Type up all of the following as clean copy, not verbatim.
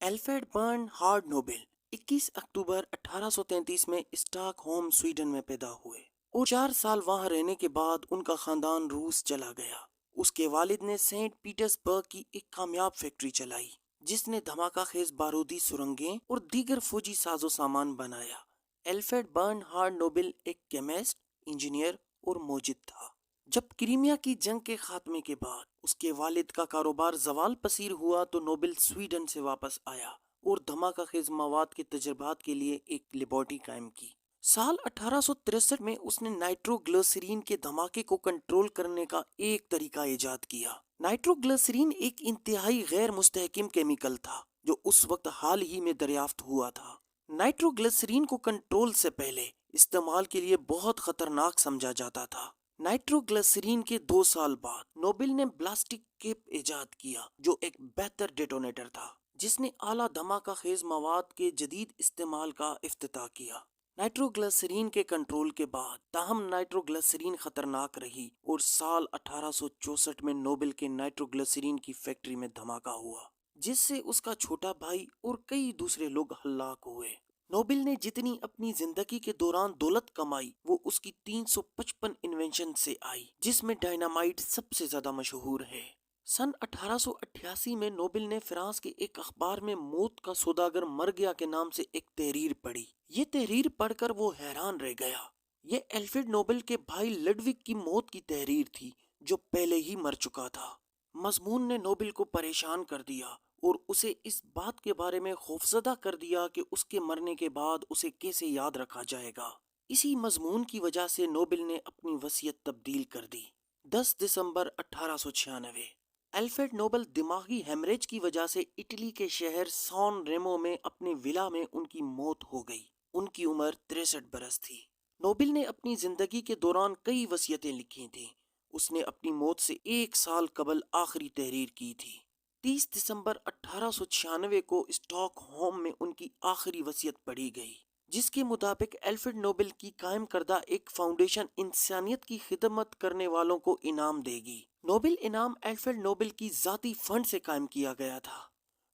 Alfred Bernhard Nobel 21 अक्टूबर 1833 में stock home Sweden में पैदा हुए और 4 साल वहां रहने के बाद उनका खानदान रूस चला गया। उसके वालिद ने सेंट पीटर्सबर्ग की एक कामयाब फैक्ट्री चलाई जिसने धमाका खेज बारूदी सुरंगें और दीगर फौजी साजो सामान बनाया। एल्फ्रेड बर्नहार्ड नोबेल एक केमिस्ट, इंजीनियर और मोजिद था। जब क्रीमिया की जंग के खात्मे के बाद उसके वालिद का कारोबार जवाल पसीर हुआ तो नोबेल स्वीडन से वापस आया और धमाका खेज मवाद के तजर्बात के लिए एक लेबोरेटरी कायम की। साल 1863 में उसने नाइट्रोग्लिसरीन के धमाके को कंट्रोल करने का एक तरीका इजाद किया। नाइट्रोग्लिसरीन एक इंतहाई गैर मुस्तहकिम केमिकल था जो उस वक्त हाल ही में दरियाफ्त हुआ था। नाइट्रोग्लिसरीन को कंट्रोल से पहले इस्तेमाल के लिए बहुत खतरनाक समझा जाता था। नाइट्रोग्लिसरीन के 2 साल बाद नोबेल ने ब्लास्टिक कैप इजाद किया जो एक बेहतर डेटोनेटर था जिसने आला धमाका खेज मवाद के जदीद इस्तेमाल का इफ्तिताह किया। नाइट्रोग्लिसरीन के कंट्रोल के बाद ताहम नाइट्रोग्लिसरीन खतरनाक रही और साल 1864 में नोबेल के नाइट्रोग्लिसरीन की फैक्ट्री में धमाका हुआ जिससे उसका छोटा भाई और कई दूसरे लोग हलाक हुए। नोबेल ने जितनी अपनी जिंदगी के दौरान दौलत कमाई वो उसकी 355 इन्वेंशन से आई जिसमें डायनामाइट सबसे ज्यादा मशहूर है। सन 1888 में नोबेल ने फ्रांस के एक अखबार में मौत का सौदागर मर गया के नाम से एक तहरीर पढ़ी। ये तहरीर पढ़कर वो हैरान रह गया। ये एल्फ्रेड नोबेल के भाई लडविग की मौत की तहरीर थी जो पहले ही मर चुका था। मजमून ने नोबेल को परेशान कर दिया और उसे इस बात के बारे में खौफजदा कर दिया कि उसके मरने के बाद उसे कैसे याद रखा जाएगा। इसी मजमून की वजह से नोबेल ने अपनी वसीयत तब्दील कर दी। 10 दिसंबर 1896 एल्फ्रेड नोबेल दिमागी हेमरेज की वजह से इटली के शहर सैन रेमो में अपने विला में उनकी मौत हो गई। उनकी उम्र 63 बरस थी। नोबेल ने अपनी जिंदगी के दौरान कई वसीयतें लिखी थी। उसने अपनी मौत से 1 साल कबल आखिरी तहरीर की थी। 30 दिसंबर 1896 को स्टॉकहोम में उनकी आखिरी वसीयत पढ़ी गई जिसके मुताबिक एल्फ्रेड नोबेल की कायम करदा एक फाउंडेशन इंसानियत की खिदमत करने वालों को इनाम देगी। नोबेल इनाम एल्फ्रेड नोबेल की जाती फंड से कायम किया गया था।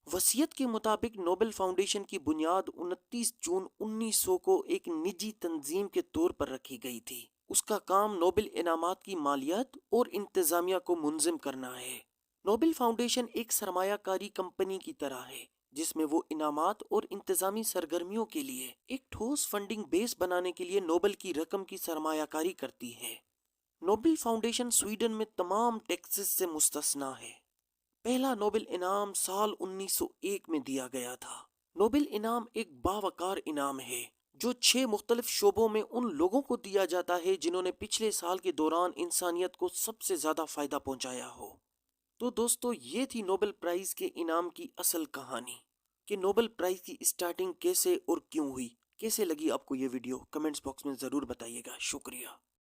वसीयत के मुताबिक नोबेल फाउंडेशन की बुनियाद 29 जून 1900 को एक निजी तंजीम के तौर पर रखी गई थी। उसका काम नोबेल इनामात की मालियात और इंतजामिया को मुंजिम करना है। नोबेल फाउंडेशन एक सरमायाकारी कंपनी की तरह है जिसमें वो इनामात और इंतजामी सरगर्मियों के लिए एक ठोस फंडिंग बेस बनाने के लिए नोबेल की रकम की सरमायाकारी करती है। नोबेल फाउंडेशन स्वीडन में तमाम टैक्सेस से मुस्तस्ना है। पहला नोबेल इनाम साल 1901 में दिया गया था। नोबेल इनाम एक बावकार इनाम है जो 6 मुख्तलिफ शोबों में उन लोगों को दिया जाता है जिन्होंने पिछले साल के दौरान इंसानियत को सबसे ज्यादा फायदा पहुंचाया हो। तो दोस्तों ये थी नोबेल प्राइज के इनाम की असल कहानी कि नोबेल प्राइज की स्टार्टिंग कैसे और क्यों हुई। कैसे लगी आपको ये वीडियो कमेंट्स बॉक्स में जरूर बताइएगा। शुक्रिया।